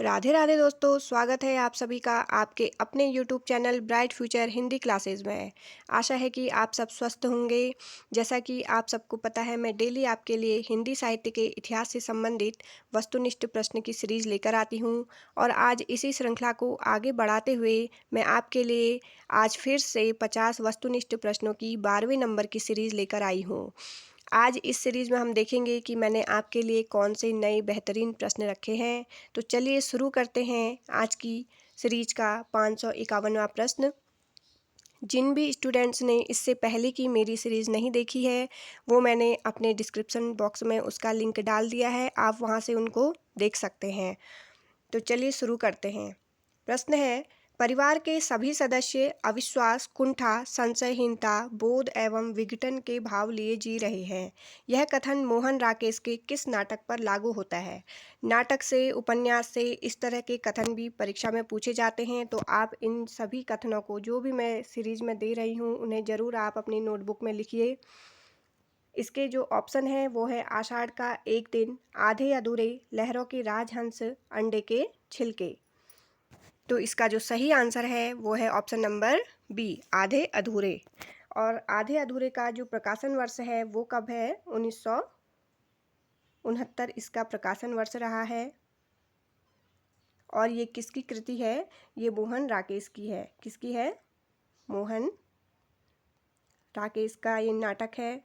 राधे राधे दोस्तों, स्वागत है आप सभी का आपके अपने YouTube channel bright future Hindi classes में। आशा है कि आप सब स्वस्थ होंगे। जैसा कि आप सबको पता है, मैं डेली आपके लिए हिंदी साहित्य के इतिहास से संबंधित वस्तुनिष्ठ प्रश्न की सीरीज लेकर आती हूं और आज इसी श्रृंखला को आगे बढ़ाते हुए मैं आपके लिए आज फिर से 50 वस्तुनिष्ठ प्रश्नों की 12वें नंबर की सीरीज लेकर आई हूँ। आज इस सीरीज़ में हम देखेंगे कि मैंने आपके लिए कौन से नए बेहतरीन प्रश्न रखे हैं। तो चलिए शुरू करते हैं आज की सीरीज का 551वां प्रश्न। जिन भी स्टूडेंट्स ने इससे पहले की मेरी सीरीज़ नहीं देखी है, वो मैंने अपने डिस्क्रिप्शन बॉक्स में उसका लिंक डाल दिया है, आप वहाँ से उनको देख सकते हैं। तो चलिए शुरू करते हैं। प्रश्न है, परिवार के सभी सदस्य अविश्वास, कुंठा, संशयहीनता, बोध एवं विघटन के भाव लिए जी रहे हैं। यह कथन मोहन राकेश के किस नाटक पर लागू होता है? नाटक से, उपन्यास से इस तरह के कथन भी परीक्षा में पूछे जाते हैं। तो आप इन सभी कथनों को, जो भी मैं सीरीज में दे रही हूँ, उन्हें ज़रूर आप अपनी नोटबुक में लिखिए। इसके जो ऑप्शन है वो है आषाढ़ का एक दिन, आधे अधूरे, लहरों के राजहंस, अंडे के छिलके। तो इसका जो सही आंसर है वो है ऑप्शन नंबर बी, आधे अधूरे। और आधे अधूरे का जो प्रकाशन वर्ष है वो कब है? 1969 इसका प्रकाशन वर्ष रहा है। और ये किसकी कृति है? ये मोहन राकेश की है। किसकी है? मोहन राकेश का ये नाटक है।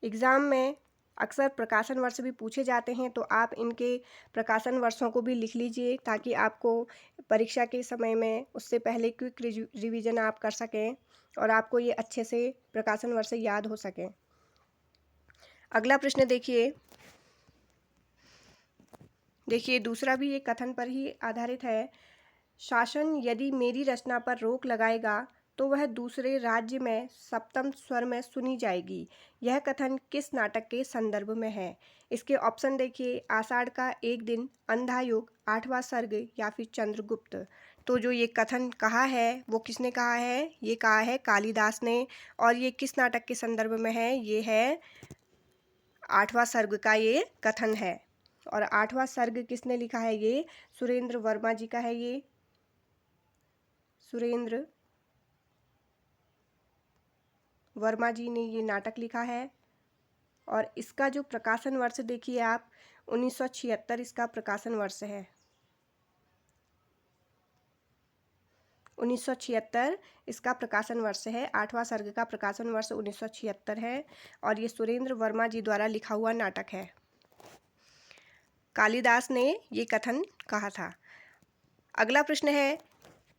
एग्ज़ाम में अक्सर प्रकाशन वर्ष भी पूछे जाते हैं, तो आप इनके प्रकाशन वर्षों को भी लिख लीजिए ताकि आपको परीक्षा के समय में उससे पहले क्विक रिवीजन आप कर सकें और आपको ये अच्छे से प्रकाशन वर्ष याद हो सकें। अगला प्रश्न देखिए दूसरा भी ये कथन पर ही आधारित है। शासन यदि मेरी रचना पर रोक लगाएगा तो वह दूसरे राज्य में सप्तम स्वर में सुनी जाएगी। यह कथन किस नाटक के संदर्भ में है? इसके ऑप्शन देखिए, आषाढ़ का एक दिन, अंधा युग, आठवां सर्ग या फिर चंद्रगुप्त। तो जो ये कथन कहा है वो किसने कहा है? ये कहा है कालिदास ने। और ये किस नाटक के संदर्भ में है? ये है आठवां सर्ग का ये कथन है। और आठवां सर्ग किसने लिखा है? ये सुरेंद्र वर्मा जी का है। ये सुरेंद्र वर्मा जी ने ये नाटक लिखा है। और इसका जो प्रकाशन वर्ष देखिए आप, 1976 इसका प्रकाशन वर्ष है। 1976 इसका प्रकाशन वर्ष है। आठवां सर्ग का प्रकाशन वर्ष 1976 है और ये सुरेंद्र वर्मा जी द्वारा लिखा हुआ नाटक है। कालिदास ने ये कथन कहा था। अगला प्रश्न है,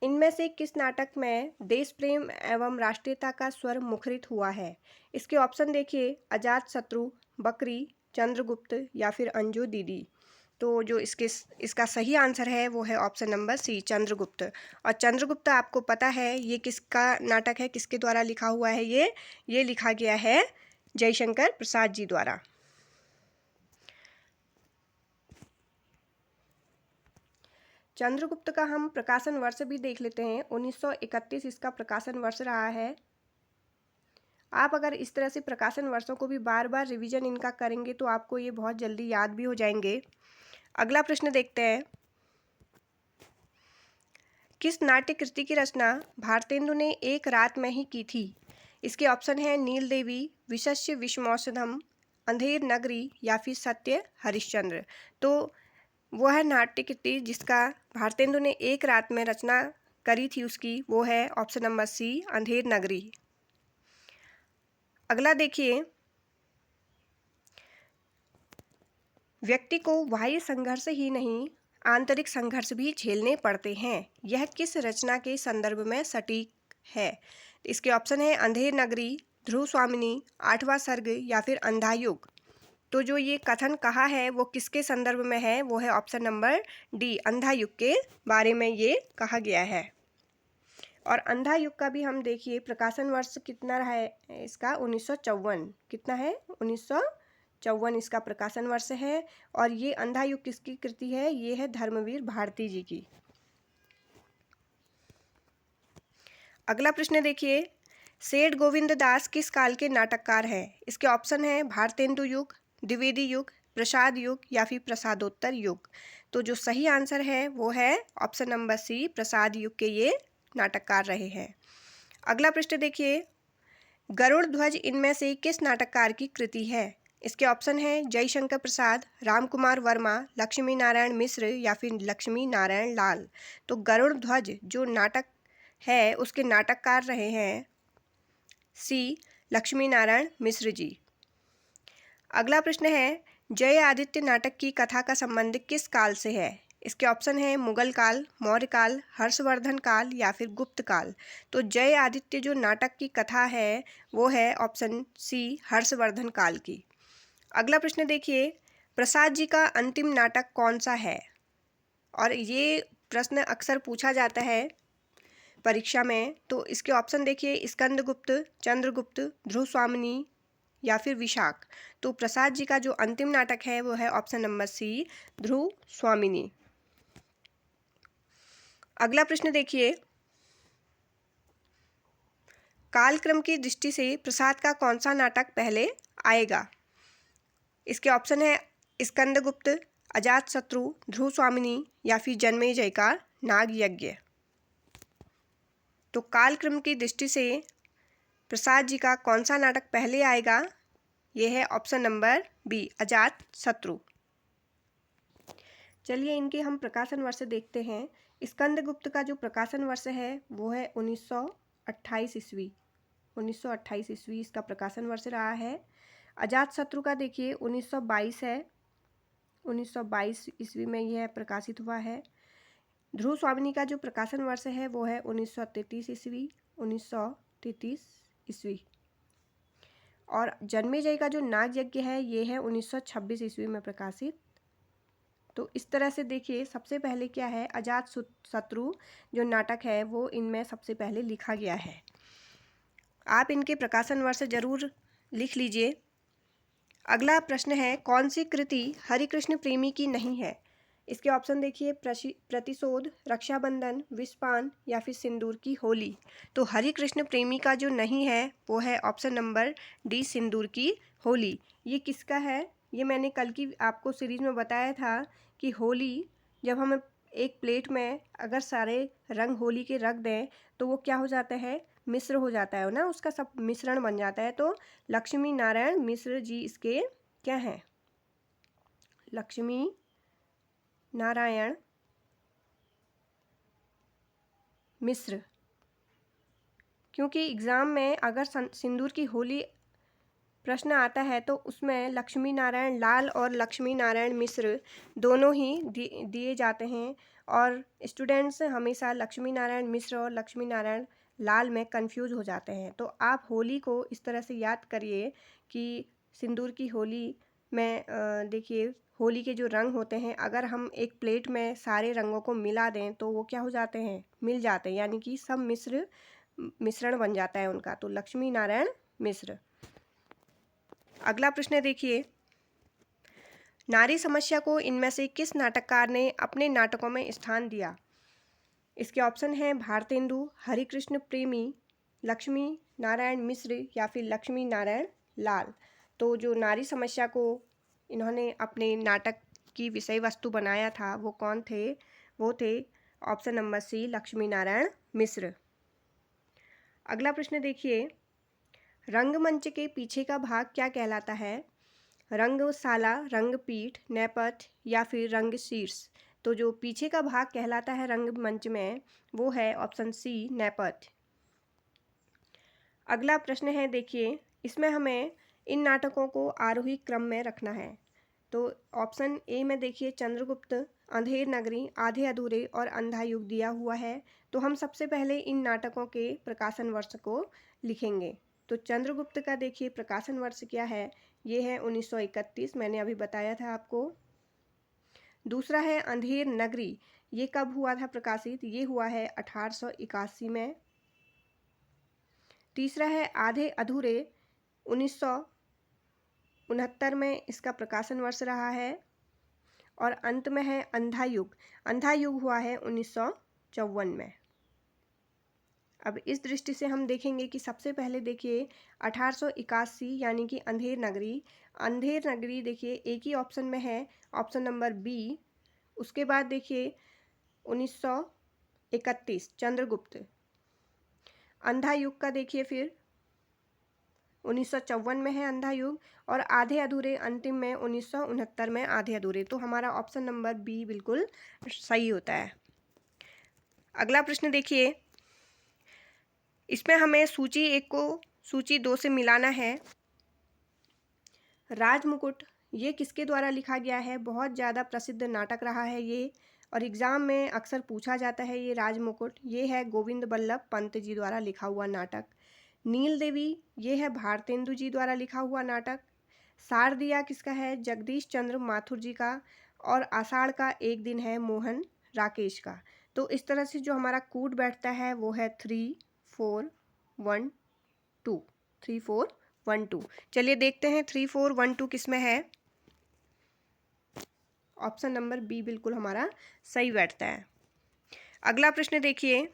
इनमें से किस नाटक में देश प्रेम एवं राष्ट्रीयता का स्वर मुखरित हुआ है? इसके ऑप्शन देखिए, अजातशत्रु, बकरी, चंद्रगुप्त या फिर अंजू दीदी। तो जो इसका सही आंसर है वो है ऑप्शन नंबर सी, चंद्रगुप्त। और चंद्रगुप्त आपको पता है ये किसका नाटक है, किसके द्वारा लिखा हुआ है? ये लिखा गया है जयशंकर प्रसाद जी द्वारा। चंद्रगुप्त का हम प्रकाशन वर्ष भी देख लेते हैं। 1931 इसका प्रकाशन वर्ष रहा है। आप अगर इस तरह से प्रकाशन वर्षों को भी बार बार रिवीजन इनका करेंगे तो आपको ये बहुत जल्दी याद भी हो जाएंगे। अगला प्रश्न देखते हैं, किस नाट्य कृति की रचना भारतेंदु ने एक रात में ही की थी? इसके ऑप्शन है नील देवी, विशस्य विषमौषधम, अंधेर नगरी या फिर सत्य हरिश्चंद्र। तो वह नाट्य कृति जिसका भारतेंदु ने एक रात में रचना करी थी उसकी, वो है ऑप्शन नंबर सी, अंधेर नगरी। अगला देखिए, व्यक्ति को बाह्य संघर्ष ही नहीं, आंतरिक संघर्ष भी झेलने पड़ते हैं। यह किस रचना के संदर्भ में सटीक है? इसके ऑप्शन है अंधेर नगरी, ध्रुव स्वामिनी, आठवां सर्ग या फिर अंधा युग। तो जो ये कथन कहा है वो किसके संदर्भ में है? वो है ऑप्शन नंबर डी, अंधा युग के बारे में ये कहा गया है। और अंधा युग का भी हम देखिए प्रकाशन वर्ष कितना रहा है इसका, 1954। कितना है? 1954 इसका प्रकाशन वर्ष है। और ये अंधा युग किसकी कृति है? ये है धर्मवीर भारती जी की। अगला प्रश्न देखिए, सेठ गोविंद दास किस काल के नाटककार हैं? इसके ऑप्शन है भारतेंदु युग, द्विवेदी युग, प्रसाद युग या फिर प्रसादोत्तर युग। तो जो सही आंसर है वो है ऑप्शन नंबर सी, प्रसाद युग के ये नाटककार रहे हैं। अगला प्रश्न देखिए, गरुड़ ध्वज इनमें से किस नाटककार की कृति है? इसके ऑप्शन है जयशंकर प्रसाद, रामकुमार वर्मा, लक्ष्मी नारायण मिश्र या फिर लक्ष्मी नारायण लाल। तो गरुड़ ध्वज जो नाटक है उसके नाटककार रहे हैं सी, लक्ष्मी नारायण मिश्र जी। अगला प्रश्न है, जय आदित्य नाटक की कथा का संबंध किस काल से है? इसके ऑप्शन है मुगल काल, मौर्य काल, हर्षवर्धन काल या फिर गुप्त काल। तो जय आदित्य जो नाटक की कथा है वो है ऑप्शन सी, हर्षवर्धन काल की। अगला प्रश्न देखिए, प्रसाद जी का अंतिम नाटक कौन सा है? और ये प्रश्न अक्सर पूछा जाता है परीक्षा में। तो इसके ऑप्शन देखिए, स्कंदगुप्त, चंद्रगुप्त, ध्रुव स्वामिनी या फिर विशाख। तो प्रसाद जी का जो अंतिम नाटक है वो है ऑप्शन नंबर सी, ध्रुव स्वामिनी। अगला प्रश्न देखिए, कालक्रम की दृष्टि से प्रसाद का कौन सा नाटक पहले आएगा? इसके ऑप्शन है स्कंदगुप्त, अजातशत्रु, ध्रुव स्वामिनी या फिर जन्मेजय का नाग यज्ञ। तो कालक्रम की दृष्टि से प्रसाद जी का कौन सा नाटक पहले आएगा? यह है ऑप्शन नंबर बी, अजातशत्रु। चलिए इनके हम प्रकाशन वर्ष देखते हैं। स्कंदगुप्त का जो प्रकाशन वर्ष है वो है 1928 ईस्वी। 1928 ईस्वी इसका प्रकाशन वर्ष रहा है। अजातशत्रु का देखिए 1922 है। 1922 ईस्वी में यह प्रकाशित हुआ है। ध्रुव स्वामिनी का जो प्रकाशन वर्ष है वो है 1933 ईस्वी। 1933 ईस्वी। और जन्मेजय का जो नाग यज्ञ है ये है 1926 ईस्वी में प्रकाशित। तो इस तरह से देखिए, सबसे पहले क्या है, अजातशत्रु जो नाटक है वो इनमें सबसे पहले लिखा गया है। आप इनके प्रकाशन वर्ष जरूर लिख लीजिए। अगला प्रश्न है, कौन सी कृति हरिकृष्ण प्रेमी की नहीं है? इसके ऑप्शन देखिए, प्रतिशोध, रक्षाबंधन, विषपान या फिर सिंदूर की होली। तो हरिकृष्ण प्रेमी का जो नहीं है वो है ऑप्शन नंबर डी, सिंदूर की होली। ये किसका है? ये मैंने कल की आपको सीरीज में बताया था कि होली जब हम एक प्लेट में अगर सारे रंग होली के रख दें तो वो क्या हो जाता है, मिश्र हो जाता है ना, उसका सब मिश्रण बन जाता है। तो लक्ष्मी नारायण मिश्र जी इसके क्या हैं? लक्ष्मी नारायण मिश्र। क्योंकि एग्ज़ाम में अगर सिंदूर की होली प्रश्न आता है तो उसमें लक्ष्मी नारायण लाल और लक्ष्मी नारायण मिश्र दोनों ही दिए जाते हैं, और स्टूडेंट्स हमेशा लक्ष्मी नारायण मिश्र और लक्ष्मी नारायण लाल में कंफ्यूज हो जाते हैं। तो आप होली को इस तरह से याद करिए कि सिंदूर की होली में देखिए, होली के जो रंग होते हैं अगर हम एक प्लेट में सारे रंगों को मिला दें तो वो क्या हो जाते हैं, मिल जाते हैं, यानी कि सब मिश्रण बन जाता है उनका। तो लक्ष्मी नारायण मिश्र। अगला प्रश्न देखिए, नारी समस्या को इनमें से किस नाटककार ने अपने नाटकों में स्थान दिया? इसके ऑप्शन हैं भारतेंदु, हरिकृष्ण प्रेमी, लक्ष्मी नारायण मिश्र या फिर लक्ष्मी नारायण लाल। तो जो नारी समस्या को इन्होंने अपने नाटक की विषय वस्तु बनाया था वो कौन थे? वो थे option number C, Lakshmi Narayan Mishra. अगला प्रश्न देखिए, रंगमंच के पीछे का भाग क्या कहलाता है? रंगशाला, रंगपीठ, नेपथ्य या फिर रंगशीर्ष। तो जो पीछे का भाग कहलाता है रंगमंच में वो है ऑप्शन सी, नेपथ्य। अगला प्रश्न है देखिए, इसमें हमें इन नाटकों को आरोही क्रम में रखना है। तो ऑप्शन ए में देखिए, चंद्रगुप्त, अंधेर नगरी, आधे अधूरे और अंधा युग दिया हुआ है। तो हम सबसे पहले इन नाटकों के प्रकाशन वर्ष को लिखेंगे। तो चंद्रगुप्त का देखिए प्रकाशन वर्ष क्या है, ये है 1931, मैंने अभी बताया था आपको। दूसरा है अंधेर नगरी, ये कब हुआ था प्रकाशित? ये हुआ है 1881 में। तीसरा है आधे अधूरे, 1969 में इसका प्रकाशन वर्ष रहा है। और अंत में है अंधा युग, अंधा युग हुआ है 1954 में। अब इस दृष्टि से हम देखेंगे कि सबसे पहले देखिए 1881 यानी कि अंधेर नगरी। अंधेर नगरी देखिए एक ही ऑप्शन में है, ऑप्शन नंबर बी। उसके बाद देखिए 1931 चंद्रगुप्त। अंधा युग का देखिए फिर 1954 में है अंधा युग, और आधे अधूरे अंतिम में 1969 में आधे अधूरे। तो हमारा ऑप्शन नंबर बी बिल्कुल सही होता है। अगला प्रश्न देखिए, इसमें हमें सूची 1 को सूची 2 से मिलाना है। राजमुकुट ये किसके द्वारा लिखा गया है? बहुत ज़्यादा प्रसिद्ध नाटक रहा है ये, और एग्ज़ाम में अक्सर पूछा जाता है ये राजमुकुट। ये है गोविंद बल्लभ पंत जी द्वारा लिखा हुआ नाटक। नील देवी ये है भारतेंदु जी द्वारा लिखा हुआ नाटक। शारदिया किसका है? जगदीश चंद्र माथुर जी का। और आषाढ़ का एक दिन है मोहन राकेश का। तो इस तरह से जो हमारा कूट बैठता है वो है 3 4 1 2। 3 4 1 2। चलिए देखते हैं 3 4 1 2 किस में है। ऑप्शन नंबर बी बिल्कुल हमारा सही बैठता है। अगला प्रश्न देखिए,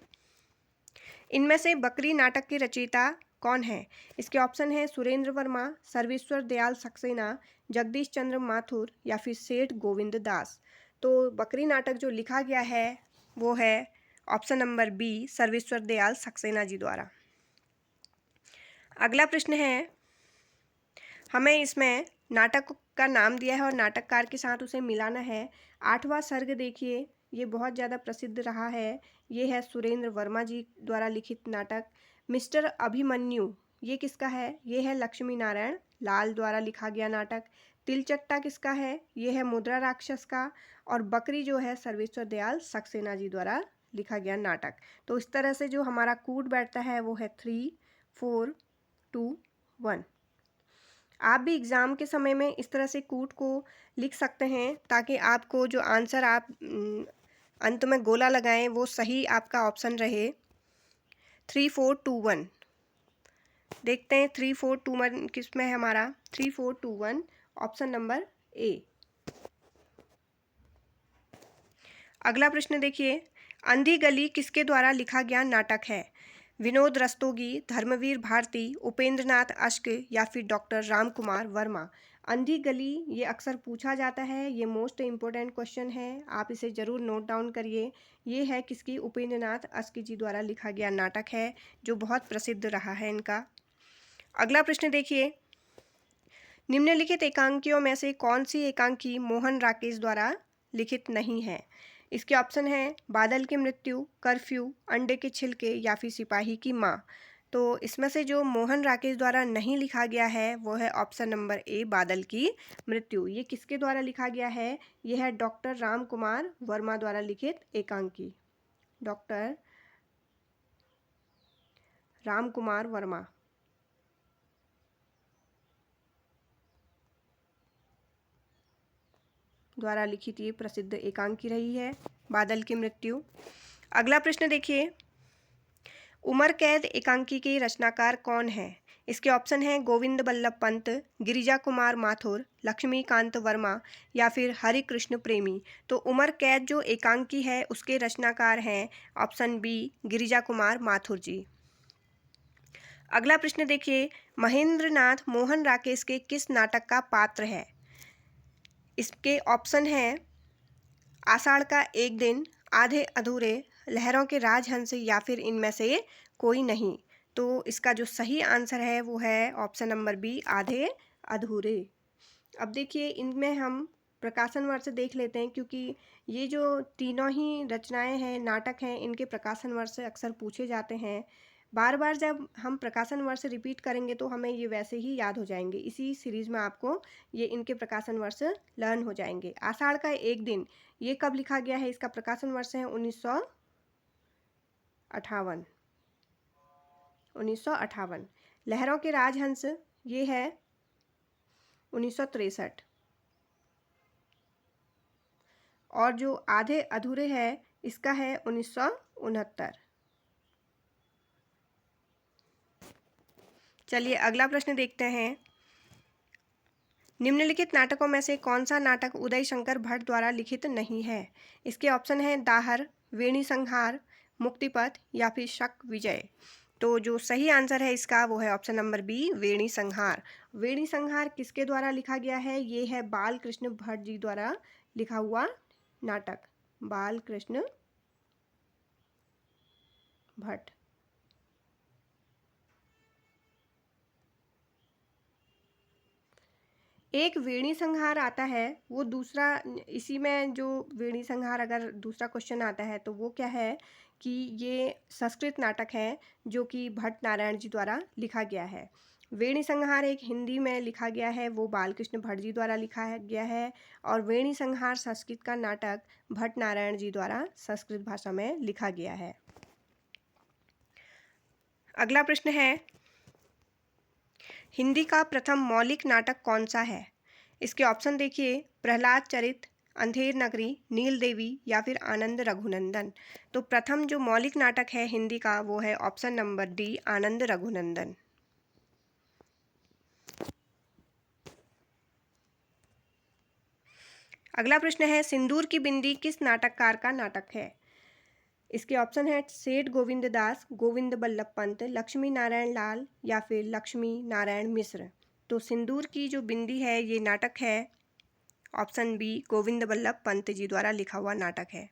इनमें से बकरी नाटक के रचयिता कौन है? इसके ऑप्शन है सुरेंद्र वर्मा, सर्वेश्वर दयाल सक्सेना, जगदीश चंद्र माथुर या फिर सेठ गोविंद दास। तो बकरी नाटक जो लिखा गया है वो है option number B, Sarveshwar Dayal Saxena ji द्वारा। अगला प्रश्न है, हमें इसमें नाटक का नाम दिया है और नाटककार के साथ उसे मिलाना है। 8वां सर्ग देखिए, ये बहुत ज़्यादा प्रसिद्ध रहा है। ये है सुरेंद्र वर्मा जी द्वारा लिखित नाटक। मिस्टर अभिमन्यु ये किसका है? ये है लक्ष्मी नारायण लाल द्वारा लिखा गया नाटक। तिलचट्टा किसका है? ये है मुद्रा राक्षस का। और बकरी जो है सर्वेश्वर दयाल सक्सेना जी द्वारा लिखा गया नाटक। तो इस तरह से जो हमारा कूट बैठता है वो है 3 4 2 1। आप भी एग्ज़ाम के समय में इस तरह से कूट को लिख सकते हैं, ताकि आपको जो आंसर आप अंत में गोला लगाएं वो सही आपका ऑप्शन रहे। 3 4 2 1 देखते हैं 3 4 2 1 किस में है हमारा। 3 4 2 1 ऑप्शन नंबर ए। अगला प्रश्न देखिए, अंधी गली किसके द्वारा लिखा गया नाटक है? विनोद रस्तोगी, धर्मवीर भारती, उपेंद्र नाथ अश्क या फिर डॉक्टर राम कुमार वर्मा। अंधी गली ये अक्सर पूछा जाता है, ये मोस्ट इम्पोर्टेंट क्वेश्चन है, आप इसे ज़रूर नोट डाउन करिए। ये है किसकी? उपेंद्र नाथ अश्क जी द्वारा लिखा गया नाटक है, जो बहुत प्रसिद्ध रहा है इनका। अगला प्रश्न देखिए, निम्नलिखित एकांकियों में से कौन सी एकांकी मोहन राकेश द्वारा लिखित नहीं है? इसके ऑप्शन हैं बादल की मृत्यु, कर्फ्यू, अंडे के छिलके या फिर सिपाही की माँ। तो इसमें से जो मोहन राकेश द्वारा नहीं लिखा गया है वो है ऑप्शन नंबर ए, बादल की मृत्यु। ये किसके द्वारा लिखा गया है? ये है डॉक्टर राम कुमार वर्मा द्वारा लिखित एकांकी। डॉक्टर राम कुमार वर्मा द्वारा लिखित ये प्रसिद्ध एकांकी रही है, बादल की मृत्यु। अगला प्रश्न देखिए, उमर कैद एकांकी के रचनाकार कौन है? इसके ऑप्शन हैं गोविंद बल्लभ पंत, गिरिजा कुमार माथुर, लक्ष्मीकांत वर्मा या फिर हरि कृष्ण प्रेमी। तो उमर कैद जो एकांकी है उसके रचनाकार हैं ऑप्शन बी, गिरिजा कुमार माथुर जी। अगला प्रश्न देखिए, महेंद्र नाथ मोहन राकेश के किस नाटक का पात्र है? इसके ऑप्शन हैं आषाढ़ का एक दिन, आधे अधूरे, लहरों के राजहंस या फिर इनमें से कोई नहीं। तो इसका जो सही आंसर है वो है ऑप्शन नंबर बी, आधे अधूरे। अब देखिए इनमें हम प्रकाशन वर्ष देख लेते हैं, क्योंकि ये जो तीनों ही रचनाएं हैं, नाटक हैं, इनके प्रकाशन वर्ष अक्सर पूछे जाते हैं। बार बार जब हम प्रकाशन वर्ष रिपीट करेंगे तो हमें ये वैसे ही याद हो जाएंगे। इसी सीरीज में आपको ये इनके प्रकाशन वर्ष लर्न हो जाएंगे। आषाढ़ का एक दिन ये कब लिखा गया है? इसका प्रकाशन वर्ष है 1958। 1958। लहरों के राजहंस ये है 1963। और जो आधे अधूरे है इसका है 1969। चलिए अगला प्रश्न देखते हैं, निम्नलिखित नाटकों में से कौन सा नाटक उदय शंकर भट्ट द्वारा लिखित नहीं है? इसके ऑप्शन हैं दाहर, वेणी संहार, मुक्तिपथ या फिर शक विजय। तो जो सही आंसर है इसका वो है ऑप्शन नंबर बी, वेणी संहार। वेणी संहार किसके द्वारा लिखा गया है? ये है बाल कृष्ण भट्ट जी द्वारा लिखा हुआ नाटक, बाल कृष्ण भट्ट। एक वेणी संहार आता है, वो दूसरा, इसी में जो वेणी संहार अगर दूसरा क्वेश्चन आता है तो वो क्या है कि ये संस्कृत नाटक है जो कि भट्ट नारायण जी द्वारा लिखा गया है। वेणी संहार एक हिंदी में लिखा गया है, वो बालकृष्ण भट्ट जी द्वारा लिखा गया है। और वेणी संहार संस्कृत का नाटक भट्ट नारायण जी द्वारा संस्कृत भाषा में लिखा गया है। अगला प्रश्न है, हिंदी का प्रथम मौलिक नाटक कौन सा है? इसके ऑप्शन देखिए, प्रहलाद चरित, अंधेर नगरी, नील देवी या फिर आनंद रघुनंदन। तो प्रथम जो मौलिक नाटक है हिंदी का वो है ऑप्शन नंबर डी, आनंद रघुनंदन। अगला प्रश्न है, सिंदूर की बिंदी किस नाटककार का नाटक है? इसके ऑप्शन है सेठ गोविंद दास, गोविंद बल्लभ पंत, लक्ष्मी नारायण लाल या फिर लक्ष्मी नारायण मिश्र। तो सिंदूर की जो बिंदी है ये नाटक है ऑप्शन बी, गोविंद बल्लभ पंत जी द्वारा लिखा हुआ नाटक है।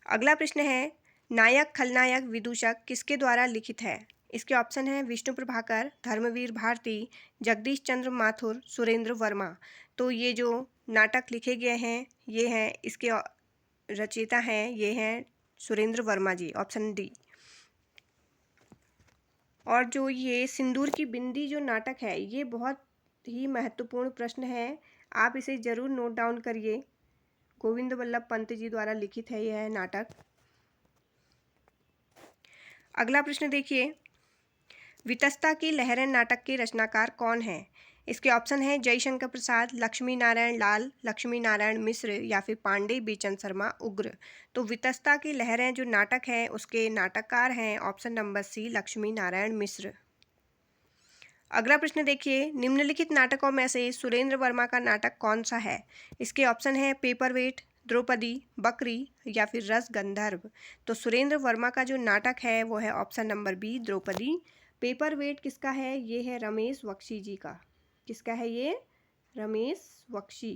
अगला प्रश्न है, नायक खलनायक विदूषक किसके द्वारा लिखित है? इसके ऑप्शन है विष्णु प्रभाकर, धर्मवीर भारती, जगदीश चंद्र माथुर, सुरेंद्र वर्मा। तो ये जो नाटक लिखे गए हैं ये हैं, इसके रचयिता हैं ये हैं सुरेंद्र वर्मा जी, ऑप्शन डी। और जो ये सिंदूर की बिंदी जो नाटक है ये बहुत ही महत्वपूर्ण प्रश्न है, आप इसे ज़रूर नोट डाउन करिए। गोविंद बल्लभ पंत जी द्वारा लिखित है यह नाटक। अगला प्रश्न देखिए, वितस्ता की लहरें नाटक के रचनाकार कौन हैं? इसके ऑप्शन है जयशंकर प्रसाद, लक्ष्मी नारायण लाल, लक्ष्मी नारायण मिश्र या फिर पांडे बीचन शर्मा उग्र। तो वितस्ता की लहरें जो नाटक है उसके नाटककार हैं option number C, Lakshmi Narayan Mishra. अगला प्रश्न देखिए, निम्नलिखित नाटकों में से सुरेंद्र वर्मा का नाटक कौन सा है? इसके ऑप्शन है पेपरवेट, द्रौपदी, बकरी या फिर रस गंधर्व। तो सुरेंद्र वर्मा का जो नाटक है वो है option number B, Draupadi. Paperweight किसका है? ये है रमेश बख्शी जी का। किसका है ये? रमेश बख्शी।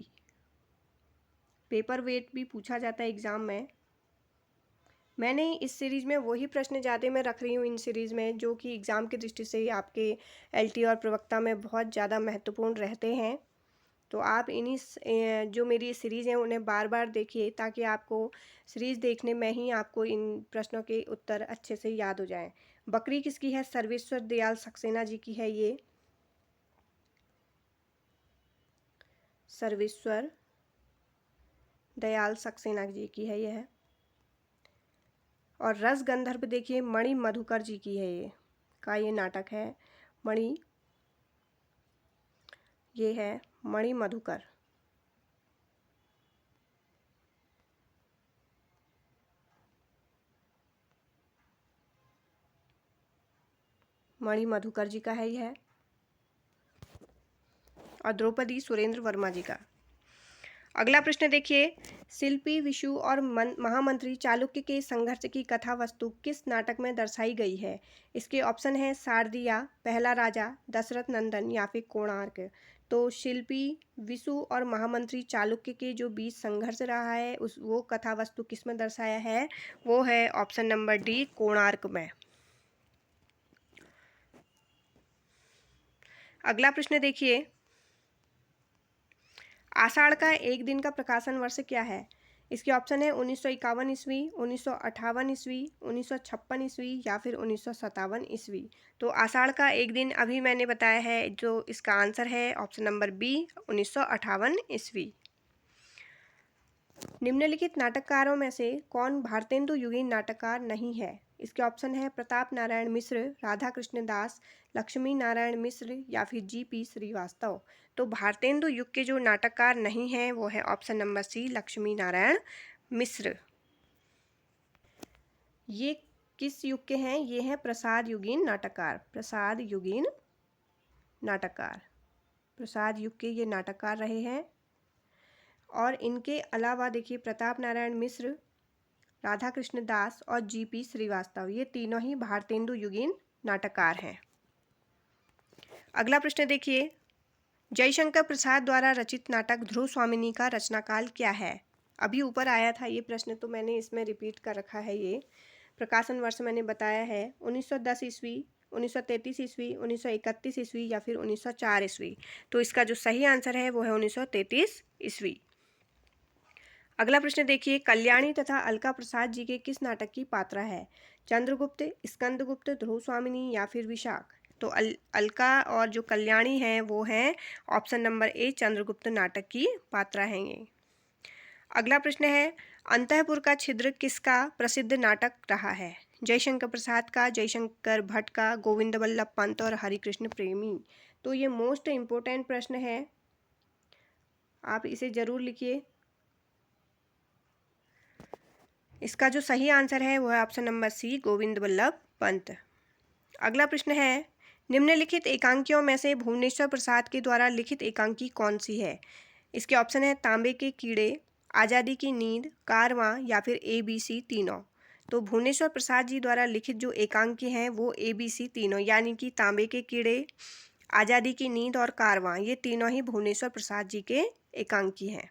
पेपरवेट भी पूछा जाता है एग्ज़ाम में। मैंने इस सीरीज़ में वही प्रश्न ज़्यादा मैं रख रही हूँ इन सीरीज़ में जो कि एग्ज़ाम की दृष्टि से आपके एलटी और प्रवक्ता में बहुत ज़्यादा महत्वपूर्ण रहते हैं। तो आप इन्हीं जो मेरी सीरीज़ हैं उन्हें बार बार देखिए ताकि आपको सीरीज़ देखने में ही आपको इन प्रश्नों के उत्तर अच्छे से याद हो जाएं। बकरी किसकी है? सर्वेश्वर दयाल सक्सेना जी की है ये। सर्वेश्वर दयाल सक्सेना जी की है यह। और रस गंधर्व देखिए मणि मधुकर जी की है ये का ये नाटक है। ये है मणि मधुकर। मणि मधुकर जी का है यह। और द्रौपदी सुरेंद्र वर्मा जी का। अगला प्रश्न देखिए, शिल्पी विशु और महामंत्री चालुक्य के संघर्ष की कथा वस्तु किस नाटक में दर्शाई गई है? इसके ऑप्शन है शारदिया, पहला राजा, दशरथ नंदन या फिर कोणार्क। तो शिल्पी विशु और महामंत्री चालुक्य के जो बीच संघर्ष रहा है उस वो कथा वस्तु किस में दर्शाया है? वो है ऑप्शन नंबर डी, कोणार्क में। अगला प्रश्न देखिए, आषाढ़ का एक दिन का प्रकाशन वर्ष क्या है? इसके ऑप्शन है 1951 ईस्वी, 1958 ईस्वी, 1956 ईस्वी या फिर 1957 ईस्वी। तो आषाढ़ का एक दिन अभी मैंने बताया है, जो इसका आंसर है ऑप्शन नंबर बी, 1958 ईस्वी। निम्नलिखित नाटककारों में से कौन भारतेंदु युगीन नाटककार नहीं है? इसके ऑप्शन है प्रताप नारायण मिश्र, राधा कृष्ण दास, लक्ष्मी नारायण मिश्र या फिर जीपी श्रीवास्तव। तो भारतेंदु युग के जो नाटककार नहीं हैं वो है option number C, Lakshmi Narayan Mishra. ये किस युग के हैं? ये हैं प्रसाद युगीन नाटककार। प्रसाद युगीन नाटककार, प्रसाद युग के ये नाटककार रहे हैं। और इनके अलावा देखिए प्रताप नारायण मिश्र राधा कृष्ण दास और जीपी श्रीवास्तव, ये तीनों ही भारतेंदु युगीन नाटककार हैं। अगला प्रश्न देखिए, जयशंकर प्रसाद द्वारा रचित नाटक ध्रुव स्वामिनी का रचनाकाल क्या है? अभी ऊपर आया था ये प्रश्न, तो मैंने इसमें रिपीट कर रखा है। ये प्रकाशन वर्ष मैंने बताया है 1910 ईस्वी, 1933 ईस्वी, 1931 ईस्वी या फिर 1904 ईस्वी। तो इसका जो सही आंसर है वो है 1933 ईस्वी। अगला प्रश्न देखिए, कल्याणी तथा अलका प्रसाद जी के किस नाटक की पात्रा है? चंद्रगुप्त, स्कंदगुप्त, ध्रुव स्वामिनी या फिर विशाख? तो अलका और जो कल्याणी है वो है ऑप्शन नंबर ए, चंद्रगुप्त नाटक की पात्रा हैं ये। अगला प्रश्न है, अंतःपुर का छिद्र किसका प्रसिद्ध नाटक रहा है? जयशंकर प्रसाद का, जयशंकर भट्ट का, गोविंद बल्लभ पंत और हरिकृष्ण प्रेमी? तो ये मोस्ट इम्पोर्टेंट प्रश्न है, आप इसे जरूर लिखिए। इसका जो सही आंसर है वो है option number C, Govind Ballabh Pant. अगला प्रश्न है, निम्नलिखित एकांकियों में से भुवनेश्वर प्रसाद के द्वारा लिखित एकांकी कौन सी है? इसके ऑप्शन है तांबे के कीड़े, आज़ादी की नींद, कारवां या फिर ABC तीनों। तो भुवनेश्वर प्रसाद जी द्वारा लिखित जो एकांकी हैं वो ABC तीनों, यानी कि तांबे के कीड़े, आज़ादी की नींद और कारवां, ये तीनों ही भुवनेश्वर प्रसाद जी के एकांकी हैं।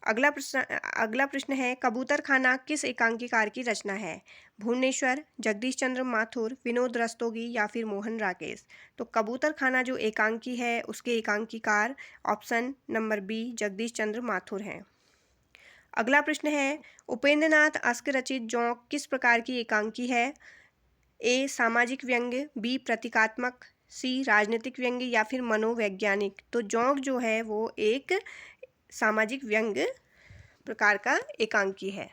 अगला प्रश्न है, कबूतर खाना किस एकांकीकार की रचना है? भुवनेश्वर, जगदीश चंद्र माथुर, विनोद रस्तोगी या फिर मोहन राकेश? तो कबूतर खाना जो एकांकी है उसके एकांकीकार ऑप्शन नंबर बी, जगदीश चंद्र माथुर हैं। अगला प्रश्न है, उपेंद्रनाथ अस्क रचित जोंक किस प्रकार की एकांकी है? ए सामाजिक व्यंग्य, बी प्रतीकात्मक, सी राजनीतिक व्यंग्य या फिर मनोवैज्ञानिक? तो जोंक जो है वो एक सामाजिक व्यंग्य प्रकार का एकांकी है।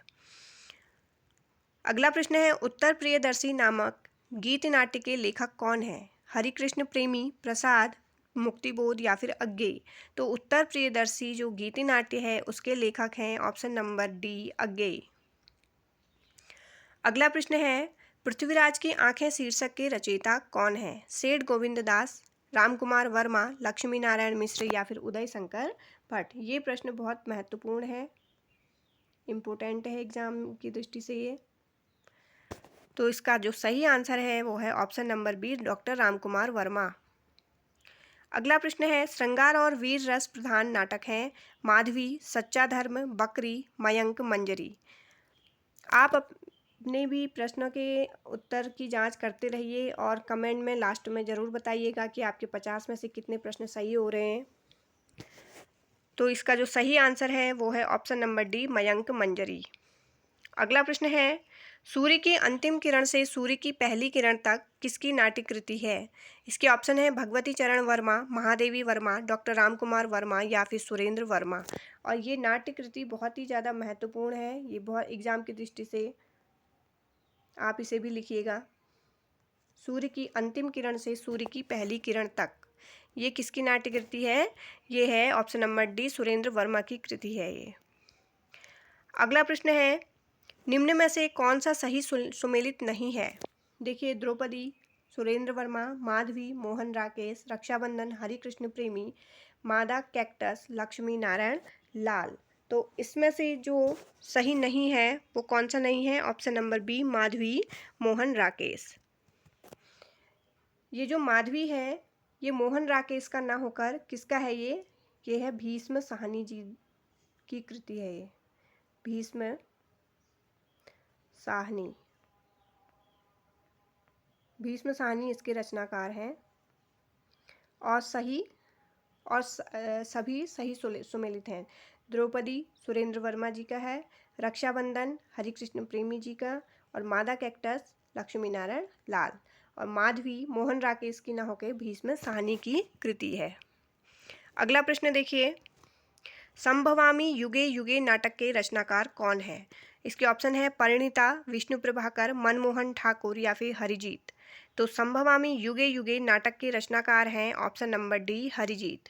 अगला प्रश्न है, उत्तर प्रियदर्शी नामक गीत नाट्य के लेखक कौन है? हरिकृष्ण प्रेमी, प्रसाद, मुक्तिबोध या फिर अज्ञेय? तो उत्तर प्रियदर्शी जो गीति नाट्य है उसके लेखक हैं ऑप्शन नंबर डी, अज्ञेय। अगला प्रश्न है, पृथ्वीराज की आंखें शीर्षक के रचयिता कौन है? सेठ गोविंद दास, रामकुमार वर्मा, लक्ष्मी नारायण मिश्र या फिर उदय शंकर भट्ट? ये प्रश्न बहुत महत्वपूर्ण है, इम्पोर्टेंट है एग्जाम की दृष्टि से ये। तो इसका जो सही आंसर है वो है option number B, doctor Ramkumar Verma. अगला प्रश्न है, श्रृंगार और वीर रस प्रधान नाटक हैं माधवी, सच्चा धर्म, बकरी, मयंक, मंजरी? आप अपने भी प्रश्नों के उत्तर की जांच करते रहिए और कमेंट में लास्ट में ज़रूर बताइएगा कि आपके 50 में से कितने प्रश्न सही हो रहे हैं। तो इसका जो सही आंसर है वो है ऑप्शन नंबर डी, मयंक, मंजरी। अगला प्रश्न है, सूर्य की अंतिम किरण से सूर्य की पहली किरण तक किसकी नाट्यकृति है? इसके ऑप्शन है भगवती चरण वर्मा, महादेवी वर्मा, डॉक्टर रामकुमार वर्मा या फिर सुरेंद्र वर्मा? और ये नाट्यकृति बहुत ही ज़्यादा महत्वपूर्ण है, ये बहुत एग्जाम की दृष्टि से आप इसे भी लिखिएगा। सूर्य की अंतिम किरण से सूर्य की पहली किरण तक, ये किसकी नाट्यकृति है? ये है option number D, Surendra Verma की कृति है ये। अगला प्रश्न है, निम्न में से कौन सा सही सुमेलित नहीं है? देखिए, द्रौपदी, सुरेंद्र वर्मा, माधवी, मोहन राकेश, रक्षाबंधन, हरिकृष्ण प्रेमी, मादा कैक्टस, लक्ष्मी नारायण लाल? तो इसमें से जो सही नहीं है वो कौन सा नहीं है? Option number B, Madhavi, Mohan Rakesh. ये जो माधवी है ये मोहन राकेश का ना होकर किसका है? ये है भीष्म साहनी जी की कृति है, ये भीष्म साहनी। भीष्म साहनी इसके रचनाकार हैं और सभी सही सुमेलित हैं। द्रौपदी सुरेंद्र वर्मा जी का है, रक्षाबंधन हरिकृष्ण प्रेमी जी का, और मादा कैक्टस लक्ष्मी नारायण लाल, और माधवी मोहन राकेश की ना होकर भीष्म साहनी की कृति है। अगला प्रश्न देखिए, संभवामी युगे युगे नाटक के रचनाकार कौन है? इसके ऑप्शन है परिणीता, विष्णु प्रभाकर, मनमोहन ठाकुर या फिर हरिजीत? तो संभवामी युगे युगे नाटक के रचनाकार हैं ऑप्शन नंबर डी, हरिजीत।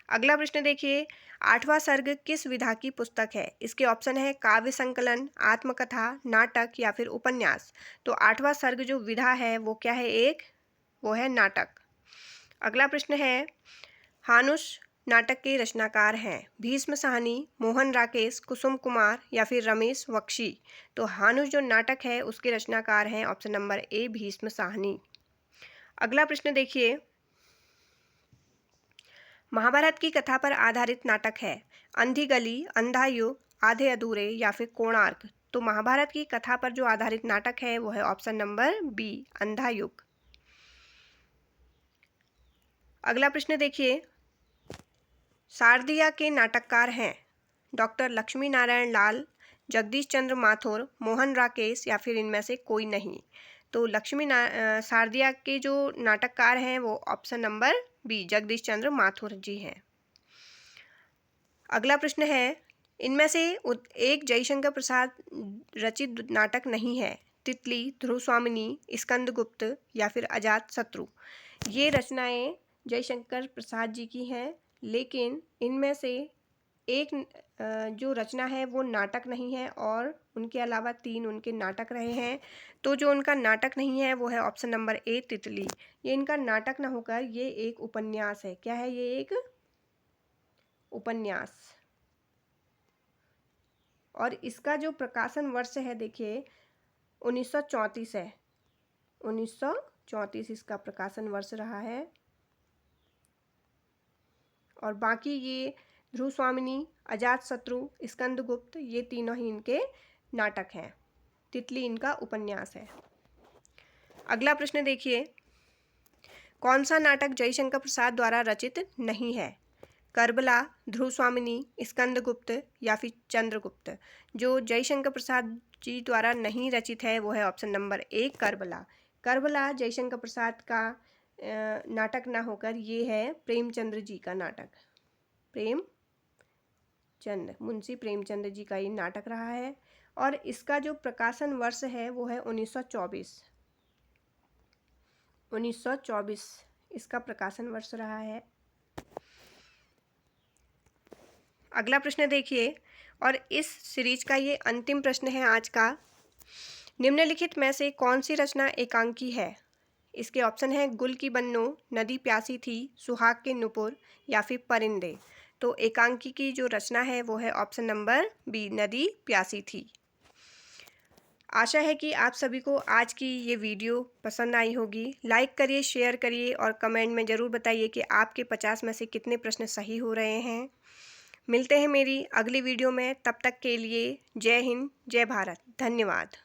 अगला प्रश्न देखिए, 8वां सर्ग किस विधा की पुस्तक है? इसके ऑप्शन है काव्य संकलन, आत्मकथा, नाटक या फिर उपन्यास? तो 8वां सर्ग जो विधा है वो क्या है? वो है नाटक। अगला प्रश्न है, हानुश नाटक के रचनाकार हैं? भीष्म साहनी, मोहन राकेश, कुसुम कुमार या फिर रमेश बख्शी। तो हानुश जो नाटक है उसके रचनाकार हैं ऑप्शन नंबर ए भीष्म साहनी। अगला प्रश्न देखिए, महाभारत की कथा पर आधारित नाटक है? अंधी गली, अंधा युग, आधे अधूरे या फिर कोणार्क। तो महाभारत की कथा पर जो आधारित नाटक है वो है ऑप्शन नंबर बी अंधा युग। अगला प्रश्न देखिए, शारदिया के नाटककार हैं? डॉक्टर लक्ष्मी नारायण लाल, जगदीश चंद्र माथुर, मोहन राकेश या फिर इनमें से कोई नहीं। तो शारदिया के जो नाटककार हैं वो ऑप्शन नंबर बी जगदीश चंद्र माथुर जी हैं। अगला प्रश्न है, इनमें से एक जयशंकर प्रसाद रचित नाटक नहीं है? तितली, ध्रुव स्वामिनी, स्कंदगुप्त या फिर अजात शत्रु। ये रचनाएं जयशंकर प्रसाद जी की हैं, लेकिन इनमें से एक जो रचना है वो नाटक नहीं है और उनके अलावा 3 उनके नाटक रहे हैं। तो जो उनका नाटक नहीं है वो है ऑप्शन नंबर ए तितली। ये इनका नाटक ना होकर ये एक उपन्यास है। क्या है ये? एक उपन्यास। और इसका जो प्रकाशन वर्ष है देखिए 1934 है। 1934 इसका प्रकाशन वर्ष रहा है। और बाकी ये ध्रुव स्वामिनी, अजात शत्रु, स्कंदगुप्त ये तीनों ही इनके नाटक हैं। तितली इनका उपन्यास है। अगला प्रश्न देखिए, कौन सा नाटक जयशंकर प्रसाद द्वारा रचित नहीं है? करबला, ध्रुव स्वामिनी, स्कंदगुप्त या फिर चंद्रगुप्त। जो जयशंकर प्रसाद जी द्वारा नहीं रचित है वो है option number A Karbala. Karbala Jaishankar Prasad का नाटक ना होकर ये है प्रेमचंद्र जी का नाटक। मुंशी प्रेमचंद जी का ये नाटक रहा है। और इसका जो प्रकाशन वर्ष है वो है 1924। 1924 इसका प्रकाशन वर्ष रहा है। अगला प्रश्न देखिए, और इस सीरीज का ये अंतिम प्रश्न है आज का। निम्नलिखित में से कौन सी रचना एकांकी है? इसके ऑप्शन है गुल की बन्नो, नदी प्यासी थी, सुहाग के नुपुर या फिर परिंदे। तो एकांकी की जो रचना है वो है ऑप्शन नंबर बी नदी प्यासी थी। आशा है कि आप सभी को आज की ये वीडियो पसंद आई होगी। लाइक करिए, शेयर करिए और कमेंट में ज़रूर बताइए कि आपके 50 में से कितने प्रश्न सही हो रहे हैं। मिलते हैं मेरी अगली वीडियो में, तब तक के लिए जय हिंद, जय भारत, धन्यवाद।